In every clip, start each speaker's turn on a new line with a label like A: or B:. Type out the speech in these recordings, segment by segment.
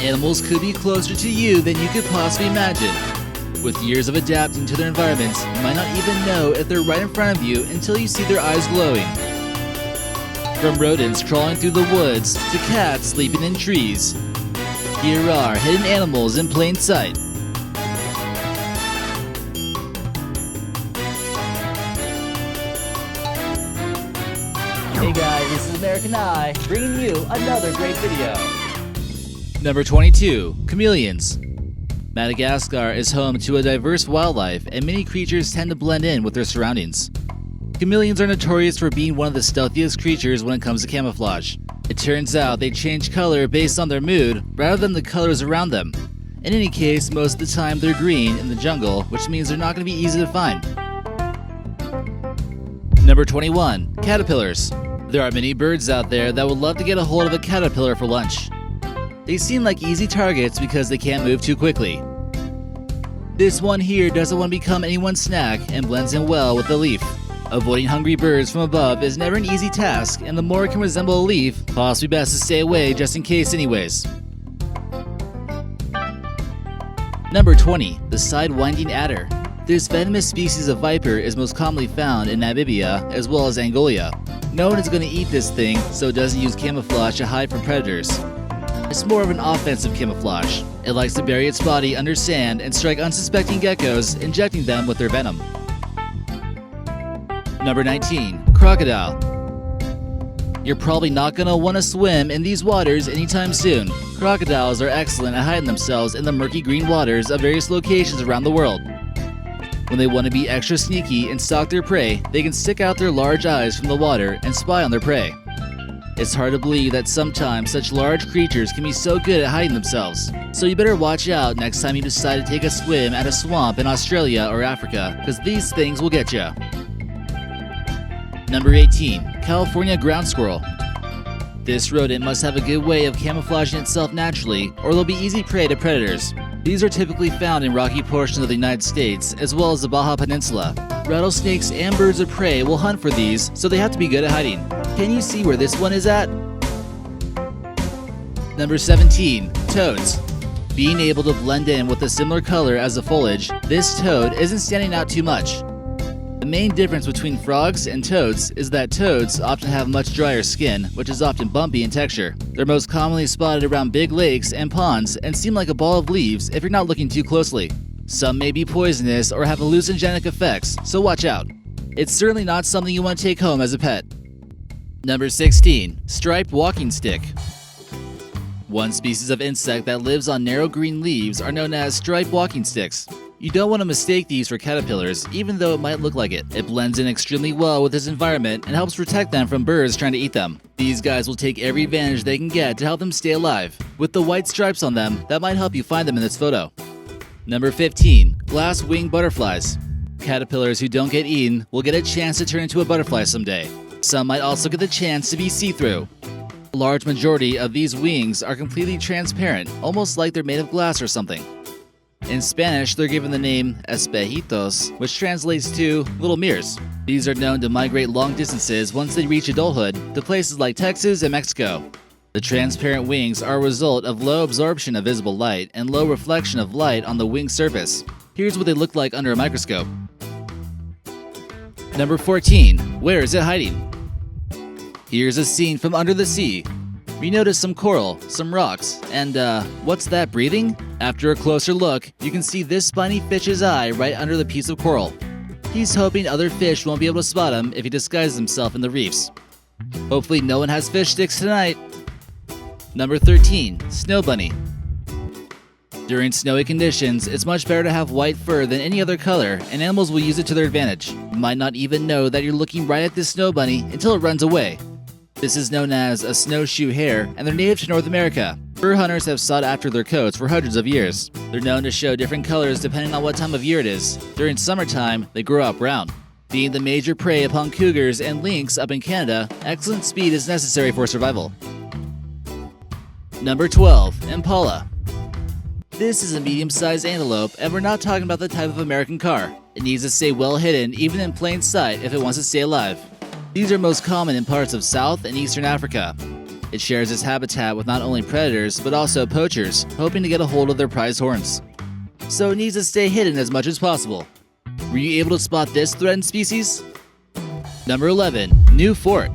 A: Animals could be closer to you than you could possibly imagine. With years of adapting to their environments, you might not even know if they're right in front of you until you see their eyes glowing. From rodents crawling through the woods to cats sleeping in trees, here are hidden animals in plain sight.
B: Hey guys, this is American Eye, bringing you another great video.
A: Number 22. Chameleons. Madagascar is home to a diverse wildlife, and many creatures tend to blend in with their surroundings. Chameleons are notorious for being one of the stealthiest creatures when it comes to camouflage. It turns out they change color based on their mood rather than the colors around them. In any case, most of the time they're green in the jungle, which means they're not going to be easy to find. Number 21. Caterpillars. There are many birds out there that would love to get a hold of a caterpillar for lunch. They seem like easy targets because they can't move too quickly. This one here doesn't want to become anyone's snack and blends in well with the leaf. Avoiding hungry birds from above is never an easy task, and the more it can resemble a leaf, possibly best to stay away just in case anyways. Number 20. The sidewinding adder. This venomous species of viper is most commonly found in Namibia as well as Angola. No one is going to eat this thing, so it doesn't use camouflage to hide from predators. It's more of an offensive camouflage. It likes to bury its body under sand and strike unsuspecting geckos, injecting them with their venom. Number 19. Crocodile. You're probably not going to want to swim in these waters anytime soon. Crocodiles are excellent at hiding themselves in the murky green waters of various locations around the world. When they want to be extra sneaky and stalk their prey, they can stick out their large eyes from the water and spy on their prey. It's hard to believe that sometimes such large creatures can be so good at hiding themselves. So you better watch out next time you decide to take a swim at a swamp in Australia or Africa, because these things will get you. Number 18. California ground squirrel. This rodent must have a good way of camouflaging itself naturally, or they'll be easy prey to predators. These are typically found in rocky portions of the United States, as well as the Baja Peninsula. Rattlesnakes and birds of prey will hunt for these, so they have to be good at hiding. Can you see where this one is at? Number 17. Toads. Being able to blend in with a similar color as the foliage, this toad isn't standing out too much. The main difference between frogs and toads is that toads often have much drier skin, which is often bumpy in texture. They're most commonly spotted around big lakes and ponds and seem like a ball of leaves if you're not looking too closely. Some may be poisonous or have hallucinogenic effects, so watch out. It's certainly not something you want to take home as a pet. Number 16. Striped walking stick. One species of insect that lives on narrow green leaves are known as striped walking sticks. You don't want to mistake these for caterpillars, even though it might look like it. It blends in extremely well with its environment and helps protect them from birds trying to eat them. These guys will take every advantage they can get to help them stay alive. With the white stripes on them, that might help you find them in this photo. Number 15. Glass-winged butterflies. Caterpillars who don't get eaten will get a chance to turn into a butterfly someday. Some might also get the chance to be see-through. A large majority of these wings are completely transparent, almost like they're made of glass or something. In Spanish, they're given the name espejitos, which translates to little mirrors. These are known to migrate long distances once they reach adulthood to places like Texas and Mexico. The transparent wings are a result of low absorption of visible light and low reflection of light on the wing surface. Here's what they look like under a microscope. Number 14. Where is it hiding? Here's a scene from under the sea. We notice some coral, some rocks, and what's that breathing? After a closer look, you can see this spiny fish's eye right under the piece of coral. He's hoping other fish won't be able to spot him if he disguises himself in the reefs. Hopefully no one has fish sticks tonight. Number 13. Snow bunny. During snowy conditions, it's much better to have white fur than any other color, and animals will use it to their advantage. You might not even know that you're looking right at this snow bunny until it runs away. This is known as a snowshoe hare, and they're native to North America. Fur hunters have sought after their coats for hundreds of years. They're known to show different colors depending on what time of year it is. During summertime, they grow out brown. Being the major prey upon cougars and lynx up in Canada, excellent speed is necessary for survival. Number 12. Impala. This is a medium-sized antelope, and we're not talking about the type of American car. It needs to stay well hidden, even in plain sight, if it wants to stay alive. These are most common in parts of South and Eastern Africa. It shares its habitat with not only predators, but also poachers, hoping to get a hold of their prized horns. So it needs to stay hidden as much as possible. Were you able to spot this threatened species? Number 11. New fort.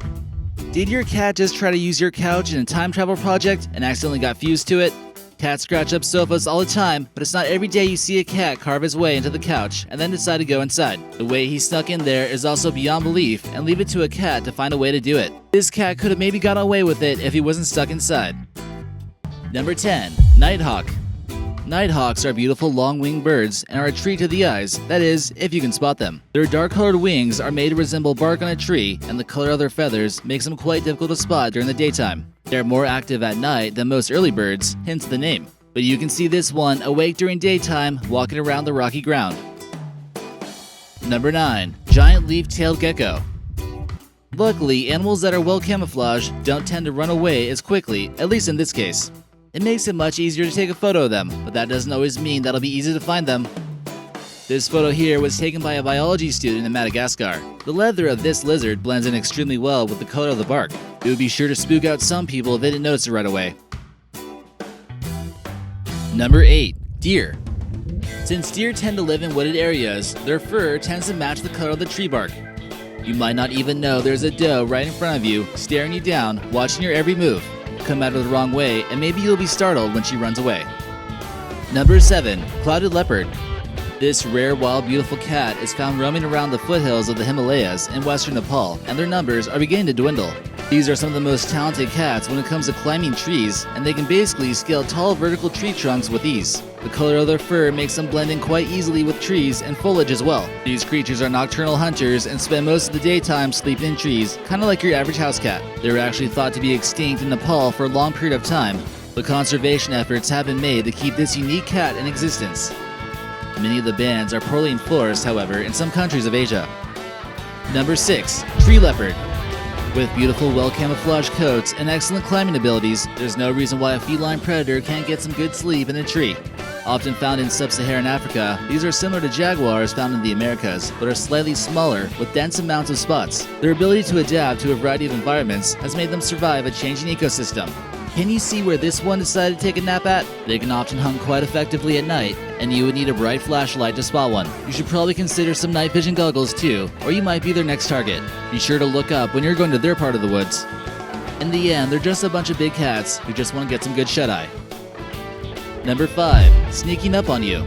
A: Did your cat just try to use your couch in a time travel project and accidentally got fused to it? Cats scratch up sofas all the time, but it's not every day you see a cat carve his way into the couch and then decide to go inside. The way he snuck in there is also beyond belief, and leave it to a cat to find a way to do it. This cat could have maybe got away with it if he wasn't stuck inside. Number 10. Nighthawk. Nighthawks are beautiful long-winged birds and are a treat to the eyes, that is, if you can spot them. Their dark-colored wings are made to resemble bark on a tree, and the color of their feathers makes them quite difficult to spot during the daytime. They're more active at night than most early birds, hence the name. But you can see this one awake during daytime, walking around the rocky ground. Number 9. Giant leaf-tailed gecko. Luckily, animals that are well camouflaged don't tend to run away as quickly, at least in this case. It makes it much easier to take a photo of them, but that doesn't always mean that'll be easy to find them. This photo here was taken by a biology student in Madagascar. The leather of this lizard blends in extremely well with the color of the bark. It would be sure to spook out some people if they didn't notice it right away. Number 8. Deer. Since deer tend to live in wooded areas, their fur tends to match the color of the tree bark. You might not even know there's a doe right in front of you, staring you down, watching your every move. Come at her the wrong way, and maybe you'll be startled when she runs away. Number 7. Clouded leopard. This rare, wild, beautiful cat is found roaming around the foothills of the Himalayas in Western Nepal, and their numbers are beginning to dwindle. These are some of the most talented cats when it comes to climbing trees, and they can basically scale tall vertical tree trunks with ease. The color of their fur makes them blend in quite easily with trees and foliage as well. These creatures are nocturnal hunters and spend most of the daytime sleeping in trees, kind of like your average house cat. They were actually thought to be extinct in Nepal for a long period of time, but conservation efforts have been made to keep this unique cat in existence. Many of the bands are poorly enforced, however, in some countries of Asia. Number 6. Tree leopard. With beautiful, well-camouflaged coats and excellent climbing abilities, there's no reason why a feline predator can't get some good sleep in a tree. Often found in sub-Saharan Africa, these are similar to jaguars found in the Americas, but are slightly smaller with dense amounts of spots. Their ability to adapt to a variety of environments has made them survive a changing ecosystem. Can you see where this one decided to take a nap at? They can often hunt quite effectively at night, and you would need a bright flashlight to spot one. You should probably consider some night vision goggles too, or you might be their next target. Be sure to look up when you're going to their part of the woods. In the end, they're just a bunch of big cats who just want to get some good shut-eye. Number 5. Sneaking up on you.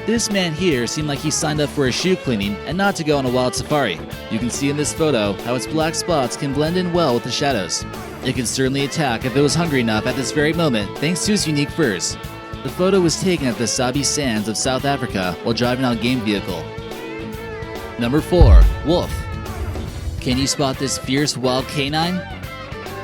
A: This man here seemed like he signed up for a shoe cleaning and not to go on a wild safari. You can see in this photo how its black spots can blend in well with the shadows. It could certainly attack if it was hungry enough at this very moment thanks to its unique furs. The photo was taken at the Sabi Sands of South Africa while driving on a game vehicle. Number 4. Wolf. Can you spot this fierce wild canine?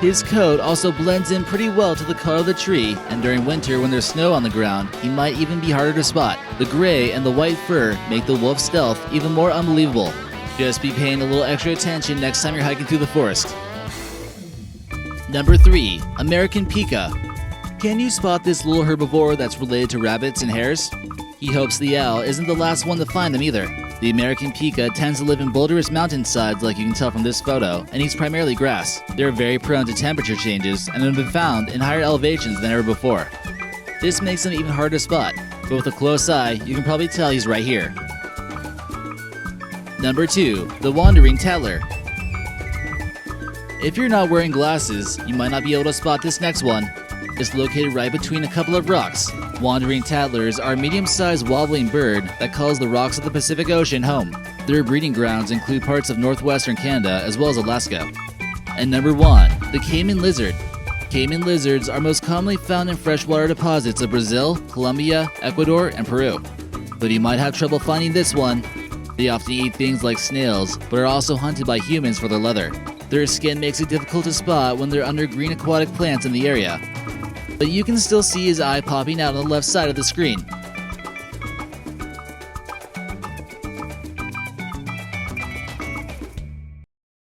A: His coat also blends in pretty well to the color of the tree, and during winter when there's snow on the ground, he might even be harder to spot. The gray and the white fur make the wolf's stealth even more unbelievable. Just be paying a little extra attention next time you're hiking through the forest. Number 3. American Pika. Can you spot this little herbivore that's related to rabbits and hares? He hopes the owl isn't the last one to find them either. The American Pika tends to live in boulderous mountainsides like you can tell from this photo, and eats primarily grass. They're very prone to temperature changes and have been found in higher elevations than ever before. This makes them even harder to spot, but with a close eye, you can probably tell he's right here. Number 2. The Wandering Tattler. If you're not wearing glasses, you might not be able to spot this next one. It's located right between a couple of rocks. Wandering tattlers are a medium-sized wobbling bird that calls the rocks of the Pacific Ocean home. Their breeding grounds include parts of northwestern Canada as well as Alaska. And number 1, the caiman lizard. Caiman lizards are most commonly found in freshwater deposits of Brazil, Colombia, Ecuador, and Peru. But you might have trouble finding this one. They often eat things like snails, but are also hunted by humans for their leather. Their skin makes it difficult to spot when they're under green aquatic plants in the area. But you can still see his eye popping out on the left side of the screen.